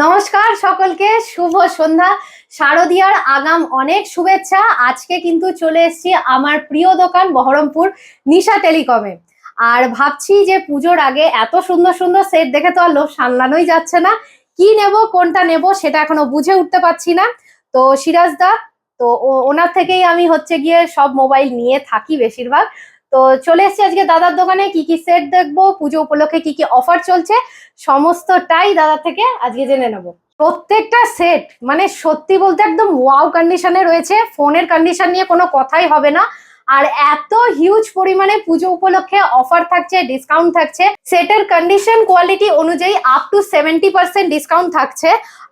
নমস্কার সকলকে, শুভ সন্ধ্যা। শারদীয়ার আগাম অনেক শুভেচ্ছা। আজকে কিন্তু চলে এসেছি আমার প্রিয় দোকান বহরমপুর নিশা টেলিকমে। আর ভাবছি যে পুজোর আগে এত সুন্দর সুন্দর সেট দেখে তো আর লোভ সামলানোই যাচ্ছে না। কি নেব, কোনটা নেব সেটা এখনো বুঝে উঠতে পারছি না। তো সিরাজ দা, তো ওনার থেকেই আমি গিয়ে সব মোবাইল নিয়ে থাকি বেশিরভাগ। তো চলে এসেছি আজকে দাদার দোকানে। কি কি সেট দেখবো, পুজো উপলক্ষে কি কি অফার চলছে, সমস্তটাই দাদা থেকে আজকে জেনে নেব। প্রত্যেকটা সেট মানে সত্যি বলতে একদম ওয়াও কন্ডিশনে রয়েছে। ফোনের কন্ডিশন নিয়ে কোনো কথাই হবে না। আর এত হিউজ পরিমাণে পুজো উপলক্ষে অফার থাকছে, ডিসকাউন্ট থাকছে। সেটের কন্ডিশন কোয়ালিটি অনুযায়ী আপ টু 70% ডিসকাউন্ট থাকছে।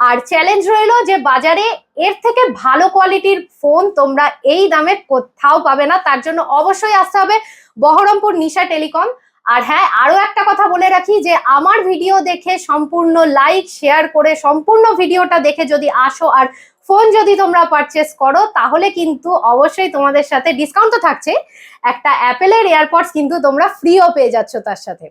আর চ্যালেঞ্জ রইলো যে বাজারে এর থেকে ভালো কোয়ালিটির ফোন তোমরা এই দামে কোথাও পাবে না। তার জন্য অবশ্যই আসতে হবে বহরমপুর নিশা টেলিকম। আর হ্যাঁ, আরো একটা কথা বলে রাখি যে আমার ভিডিও দেখে সম্পূর্ণ লাইক শেয়ার করে সম্পূর্ণ ভিডিওটা দেখে যদি আসো আর ফোন যদি তোমরা পারচেস করো, তাহলে কিন্তু অবশ্যই তোমাদের সাথে ডিসকাউন্ট তো থাকছে, একটা অ্যাপেলের এয়ারপডস কিন্তু তোমরা ফ্রিও পেয়ে যাচ্ছ তার সাথে।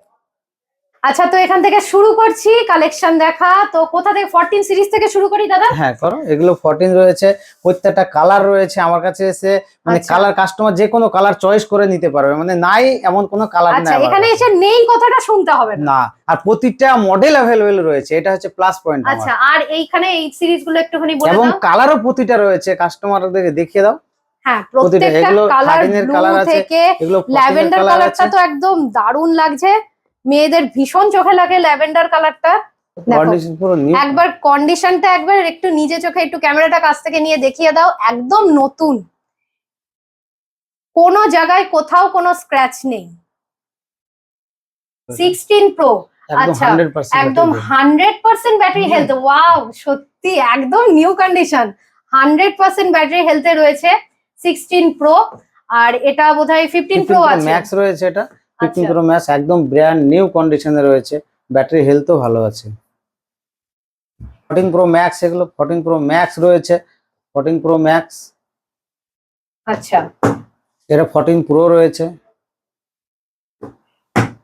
আচ্ছা, তো এখান থেকে শুরু করছি কালেকশন দেখা। তো কোথা থেকে 14 সিরিজ থেকে শুরু করি দাদা? হ্যাঁ করো, এগুলো 14 রয়েছে, প্রত্যেকটা কালার রয়েছে আমার কাছে এসে, মানে কালার কাস্টমার যে কোনো কালার চয়েস করে নিতে পারবে, মানে নাই এমন কোনো কালার নাই। আচ্ছা, এখানে এসে নেই কথাটা শুনতে হবে না, আর প্রত্যেকটা মডেল अवेलेबल রয়েছে, এটা হচ্ছে প্লাস পয়েন্ট। আচ্ছা, আর এইখানে এই সিরিজগুলো একটুখানি বলে দাও। এবং কালারও প্রতিটা রয়েছে, কাস্টমারদেরকে দেখিয়ে দাও। হ্যাঁ, প্রত্যেকটা কালার, ব্লু থেকে ল্যাভেন্ডার কালারটা তো একদম দারুণ লাগছে। মেয়েদের ভীষণ চোখে লাগে ল্যাভেন্ডার কালারটা। একবার কন্ডিশনটা একবার একটু নিজে চোখে একটু ক্যামেরাটা কাছ থেকে নিয়ে দেখিয়ে দাও। একদম নতুন, কোনো জায়গায় কোথাও কোনো স্ক্র্যাচ নেই। 16 প্রো, আচ্ছা, একদম 100% ব্যাটারি হেলথ। ওয়াও, সত্যি একদম নিউ কন্ডিশন। 100% ব্যাটারি হেলথে রয়েছে 16 প্রো। আর এটা বোধহয় 15 প্রো আছে, ম্যাক্স রয়েছে। এটা 15 প্রো ম্যাক্স একদম ব্র্যান্ড নিউ কন্ডিশনে রয়েছে, ব্যাটারি হেলথও ভালো আছে। 14 প্রো ম্যাক্স, এগুলো 14 প্রো ম্যাক্স রয়েছে, 14 প্রো ম্যাক্স। আচ্ছা, এটা 14 প্রো রয়েছে।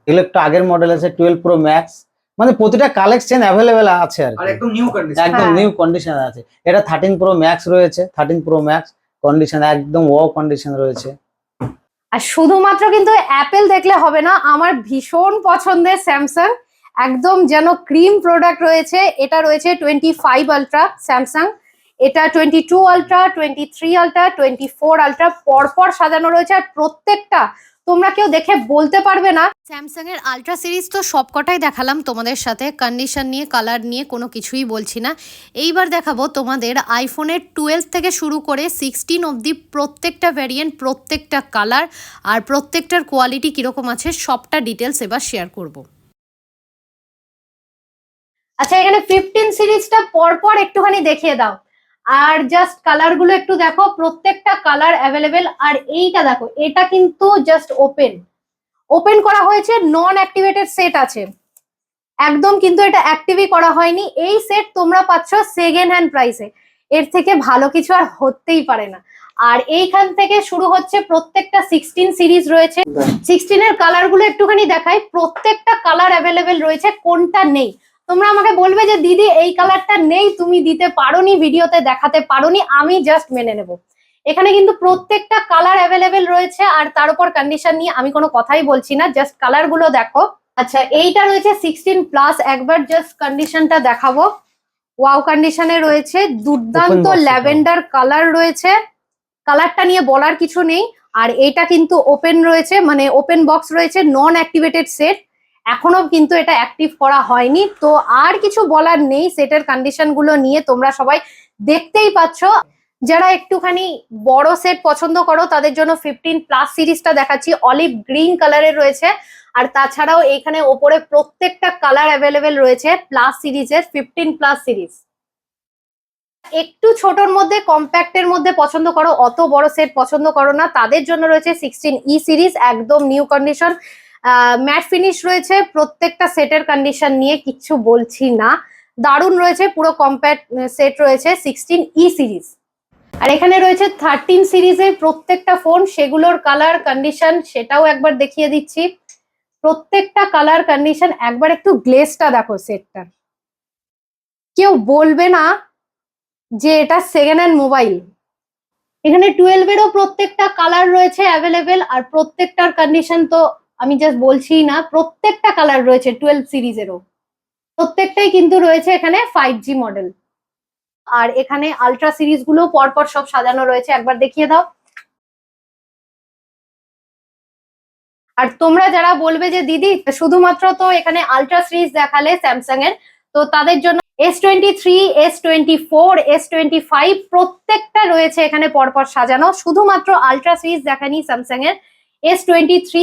এগুলো একটু আগের মডেল আছে 12 প্রো ম্যাক্স। মানে প্রতিটা কালেকশন अवेलेबल আছে আর একদম নিউ কন্ডিশন, একদম নিউ কন্ডিশন আছে। এটা 13 প্রো ম্যাক্স রয়েছে, 13 প্রো ম্যাক্স কন্ডিশন একদম ওয়াও কন্ডিশন রয়েছে। আর শুধুমাত্র কিন্তু অ্যাপেল দেখলে হবে না, আমার ভীষণ পছন্দের স্যামসাং, একদম যেন ক্রিম প্রোডাক্ট রয়েছে। এটা রয়েছে 25 আলট্রা স্যামসাং, এটা 22 আলট্রা, 23 আলট্রা, 24 আলট্রা পরপর সাজানো রয়েছে। আর প্রত্যেকটা তোমরা কেউ দেখে বলতে পারবে না। স্যামসাং এর আলট্রা সিরিজ তো সবকটাই দেখালাম তোমাদের সাথে, কন্ডিশন নিয়ে কালার নিয়ে কোনো কিছুই বলছি না। এইবার দেখাবো তোমাদের আইফোনের 12 থেকে শুরু করে 16 অবধি প্রত্যেকটা ভ্যারিয়েন্ট, প্রত্যেকটা কালার আর প্রত্যেকটার কোয়ালিটি কিরকম আছে সবটা ডিটেলস এবার শেয়ার করব। আচ্ছা, এখানে 15 সিরিজটা পরপর একটুখানি দেখিয়ে দাও। আর জাস্ট কালার গুলো একটু দেখো, প্রত্যেকটা কালার অ্যাভেলেবেল। আর এইটা দেখো, এটা কিন্তু জাস্ট ওপেন করা হয়েছে, নন অ্যাক্টিভেটেড সেট আছে একদম, কিন্তু এটা অ্যাক্টিভই করা হয়নি। এই সেট তোমরা পাচ্ছ সেকেন্ড হ্যান্ড প্রাইসে, এর থেকে ভালো কিছু আর হতেই পারে না। আর এইখান থেকে শুরু হচ্ছে প্রত্যেকটা 16 সিরিজ রয়েছে। 16 এর কালার গুলো একটুখানি দেখাই, প্রত্যেকটা কালার অ্যাভেলেবেল রয়েছে। কোনটা নেই তোমরা আমাকে বলবে যে দিদি এই কালারটা নেই, তুমি দিতে পারোনি, ভিডিওতে দেখাতে পারোনি, আমি জাস্ট মেনে নেব। এখানে কিন্তু প্রত্যেকটা কালার অ্যাভেলেবেল রয়েছে। আর তার উপর কন্ডিশন নিয়ে আমি কোনো কথাই বলছি না, জাস্ট কালার গুলো দেখো। আচ্ছা, এইটা রয়েছে 16 প্লাস, একবার জাস্ট কন্ডিশনটা দেখাবো। ওয়াও কন্ডিশনে রয়েছে, দুর্দান্ত ল্যাভেন্ডার কালার রয়েছে, কালারটা নিয়ে বলার কিছু নেই। আর এটা কিন্তু ওপেন রয়েছে, মানে ওপেন বক্স রয়েছে, নন অ্যাক্টিভেটেড সেট, এখনো কিন্তু এটা অ্যাক্টিভ করা হয়নি। তো আর কিছু বলার নেই, সেটের কন্ডিশন গুলো নিয়ে তোমরা সবাই দেখতেই পাচ্ছ। যারা একটুখানি বড় সেট পছন্দ করো তাদের জন্য 15 প্লাস সিরিজটা দেখাচ্ছি, অলিভ গ্রিন কালারের রয়েছে। আর তাছাড়াও এখানে ওপরে প্রত্যেকটা কালার অ্যাভেলেবেল রয়েছে প্লাস সিরিজের, 15 প্লাস সিরিজ। একটু ছোটর মধ্যে, কম্প্যাক্টের মধ্যে পছন্দ করো, অত বড় সেট পছন্দ করো না, তাদের জন্য রয়েছে 16E সিরিজ, একদম নিউ কন্ডিশন, ম্যাট ফিনিশ রয়েছে। প্রত্যেকটা সেটের কন্ডিশন নিয়ে কিচ্ছু বলছি না, দারুণ রয়েছে, পুরো কম্প্যাক্ট সেট রয়েছে 16E সিরিজ। আর এখানে রয়েছে 13 সিরিজের প্রত্যেকটা ফোন, সেগুলোর কালার কন্ডিশন সেটাও একবার দেখিয়ে দিচ্ছি। প্রত্যেকটা কালার কন্ডিশন, একবার একটু গ্লেজটা দেখো সেটটার, কেউ বলবে না যে এটা সেকেন্ড হ্যান্ড মোবাইল। এখানে 12-এরও প্রত্যেকটা কালার রয়েছে অ্যাভেলেবেল, আর প্রত্যেকটার কন্ডিশন তো আমি জাস্ট বলছি না, প্রত্যেকটা কালার রয়েছে 12 সিরিজেরও, প্রত্যেকটাই কিন্তু রয়েছে এখানে 5G মডেল। আর এখানে আলট্রা সিরিজ গুলো পরপর সব সাজানো রয়েছে, একবার দেখিয়ে দাও। আর তোমরা যারা বলবে যে দিদি শুধুমাত্র তো এখানে আলট্রা সিরিজ দেখালে স্যামসাং এর, তো তাদের জন্য S23, S24, S25 প্রত্যেকটা রয়েছে এখানে পরপর সাজানো। শুধুমাত্র আলট্রা সিরিজ দেখানি স্যামসাং এর, S23,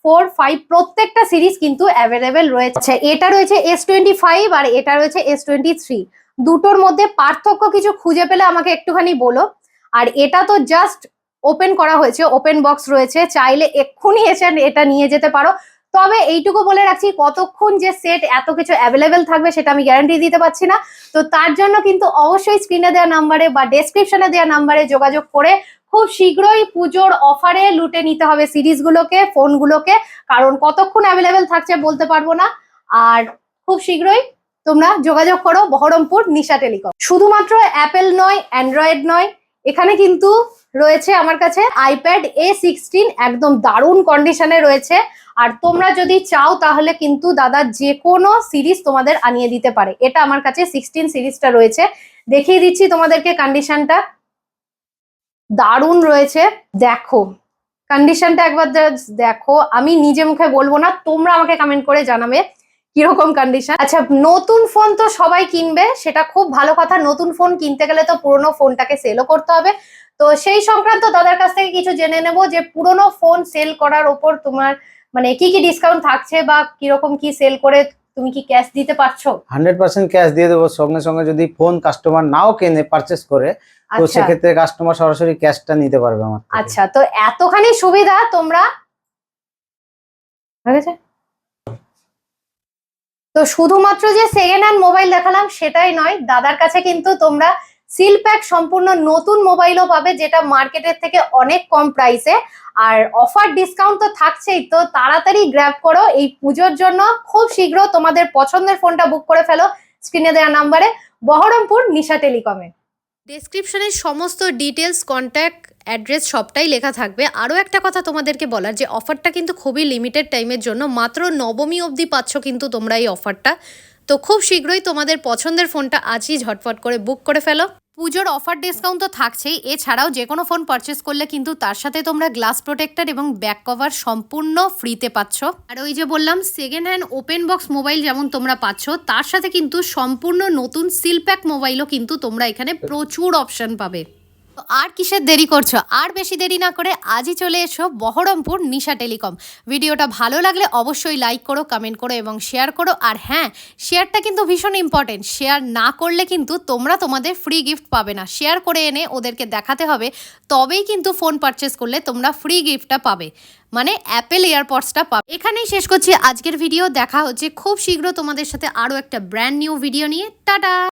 4, 5 প্রত্যেকটা সিরিজ কিন্তু অ্যাভেলেবেল রয়েছে। এটা রয়েছে S25 আর এটা রয়েছে S23। দুটোর মধ্যে পার্থক্য কিছু খুঁজে পেলে আমাকে একটুখানি বলো। আর এটা তো জাস্ট ওপেন করা হয়েছে, ওপেন বক্স রয়েছে, চাইলে এক্ষুনি এসে এটা নিয়ে যেতে পারো। তবে এইটুকু বলে রাখছি, কতক্ষণ যে সেট এত কিছু অ্যাভেলেবেল থাকবে সেটা আমি গ্যারান্টি দিতে পারছি না। তো তার জন্য কিন্তু অবশ্যই স্ক্রিনে দেওয়া নাম্বারে বা ডেসক্রিপশনে দেওয়া নাম্বারে যোগাযোগ করে খুব শীঘ্রই পুজোর অফারে লুটে নিতে হবে সিরিজগুলোকে, ফোনগুলোকে, কারণ কতক্ষণ অ্যাভেলেবেল থাকছে বলতে পারবো না। আর খুব শীঘ্রই তোমরা যোগাযোগ করো বহরমপুর নিশা টেলিকম। শুধুমাত্র অ্যাপেল নয়, অ্যান্ড্রয়েড নয়, এখানে কিন্তু রয়েছে আমার কাছে আইপ্যাড A16, একদম দারুণ কন্ডিশনে রয়েছে। আর তোমরা যদি চাও তাহলে কিন্তু দাদা যে কোনো সিরিজ তোমাদের আনিয়ে দিতে পারে। এটা আমার কাছে 16 সিরিজটা রয়েছে, দেখিয়ে দিচ্ছি তোমাদেরকে কন্ডিশনটা, দারুণ রয়েছে। দেখো কন্ডিশনটা একবার দেখো, আমি নিজে মুখে বলবো না, তোমরা আমাকে কমেন্ট করে জানাবে কিরকম কন্ডিশন। আচ্ছা, নতুন ফোন তো সবাই কিনবে, সেটা খুব ভালো কথা। নতুন ফোন কিনতে গেলে তো পুরোনো ফোনটাকে সেলও করতে হবে। তো সেই সংক্রান্ত দাদার কাছ থেকে কিছু জেনে নেব যে পুরোনো ফোন সেল করার ওপর তোমার মানে কি কি ডিসকাউন্ট থাকছে, বা কিরকম কি সেল করে তুমি কি ক্যাশ দিতে পারছো? 100% ক্যাশ দিয়ে দেবো সঙ্গে সঙ্গে, যদি ফোন কাস্টমার নাও কেনে পারচেস করে, তো আচ্ছা সেক্ষেত্রে কাস্টমার সরাসরি ক্যাশটা নিতে পারবে আমার থেকে। আচ্ছা, তো এতখানি সুবিধা তোমরা হয়ে গেছে। তো শুধুমাত্র যে সেকেন্ড হ্যান্ড মোবাইল দেখালাম সেটাই নয়, দাদার কাছে কিন্তু তোমরা সিল প্যাক সম্পূর্ণ নতুন মোবাইলও পাবে, যেটা মার্কেটের থেকে অনেক কম প্রাইসে। আর অফার ডিসকাউন্ট তো থাকছেই, তো তাড়াতাড়ি গ্র্যাব করো এই পুজোর জন্য। খুব শীঘ্র তোমাদের পছন্দের ফোনটা বুক করে ফেলো স্ক্রিনে দেওয়া নাম্বারে, বহরমপুর নিশা টেলিকমে। ডেসক্রিপশনে সমস্ত ডিটেলস, কন্ট্যাক্ট, অ্যাড্রেস সবটাই লেখা থাকবে। আরও একটা কথা তোমাদেরকে বলার, যে অফারটা কিন্তু খুবই লিমিটেড টাইমের জন্য, মাত্র নবমী অবধি পাচ্ছ কিন্তু তোমরা এই অফারটা। তো খুব শীঘ্রই তোমাদের পছন্দের ফোনটা আজই ঝটফট করে বুক করে ফেলো। পুজোর অফার ডিসকাউন্ট তো থাকছেই, এছাড়াও যে কোনো ফোন পারচেস করলে কিন্তু তার সাথে তোমরা গ্লাস প্রোটেক্টর এবং ব্যাক কভার সম্পূর্ণ ফ্রিতে পাচ্ছ। আর ওই যে বললাম second hand open box mobile যেমন তোমরা পাচ্ছ, তার সাথে কিন্তু সম্পূর্ণ নতুন সিল প্যাক মোবাইলও কিন্তু তোমরা এখানে প্রচুর অপশন পাবে। তো আর কিসের দেরি করছো? আর বেশি দেরি না করে আজই চলে এসো বহরমপুর নিশা টেলিকম। ভিডিওটা ভালো লাগলে অবশ্যই লাইক করো, কমেন্ট করো এবং শেয়ার করো। আর হ্যাঁ, শেয়ারটা কিন্তু ভীষণ ইম্পর্টেন্ট। শেয়ার না করলে কিন্তু তোমরা তোমাদের ফ্রি গিফট পাবে না। শেয়ার করে এনে ওদেরকে দেখাতে হবে, তবেই কিন্তু ফোন পারচেস করলে তোমরা ফ্রি গিফটটা পাবে, মানে অ্যাপেল এয়ারপডসটা পাবে। এখানেই শেষ করছি আজকের ভিডিও। দেখা হচ্ছে খুব শীঘ্র তোমাদের সাথে আরও একটা ব্র্যান্ড নিউ ভিডিও নিয়ে। টাটা।